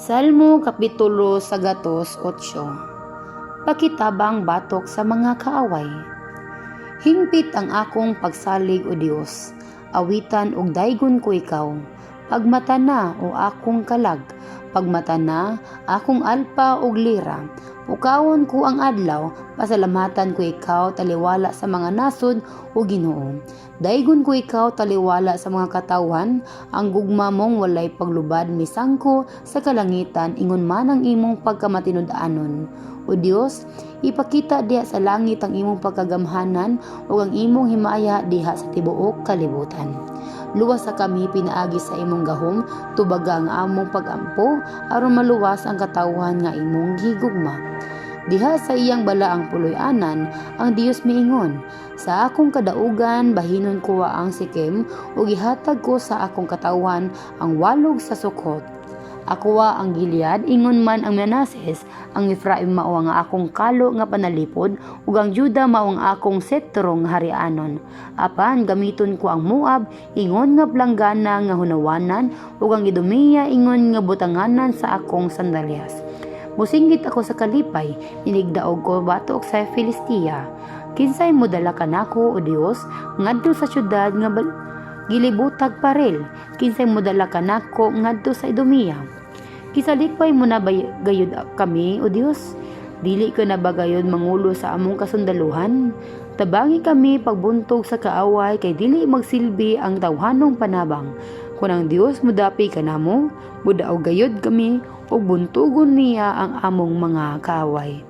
Salmo Kapitulo 108. Pakitabang batok sa mga kaaway. Hingpit ang akong pagsalig o Dios, awitan og daygon ko ikaw. Pagmata na o akong kalag, pagmata na akong alpa og lira. Pukawon ko ang adlaw, pasalamatan ko ikaw taliwala sa mga nasod o Ginoo. Daygon ko ikaw taliwala sa mga katawan, ang gugma mong walay paglubad misangko sa kalangitan ingon man ang imong pagkamatinud-anon. O Dios, ipakita diha sa langit ang imong pagkagamhanan o ang imong himaya diha sa tibuok kalibutan. Luwas sa kami pinaagi sa imong gahom, tubaga ang among pagampo aron maluwas ang katawhan nga imong gigugma. Diha sa iyang balaang puloy-anan, ang Dios miingon, sa akong kadaugan bahinon ko ang Sikem ug gihatag ko sa akong katawhan ang walog sa Sukot. Akuwa ang Gilead, ingon man ang Manases, ang Ephraim mao ang akong kalo nga panalipod, ug ang Juda mao ang akong setrong harianon. Apan gamiton ko ang Moab, ingon nga planggana nga hunawanan, ug ang Idumea ingon nga butanganan sa akong sandalyas. Musinggit ako sa kalipay, inigdaog ko batok sa Filistia. Kinsay modala kanako o Dios, ngadto sa syudad nga gilibutag parel, kinsay modala kanako ngadto sa Idumea. Kisalipay mo na gayud kami o Dios, dili ka na ba gayud mangulo sa among kasundaluhan? Tabangi kami pagbuntog sa kaaway kay dili magsilbi ang tawhanong panabang. Kung ang Dios mudapi kanamo, mudaog gayud kami ug buntugon niya ang among mga kaaway.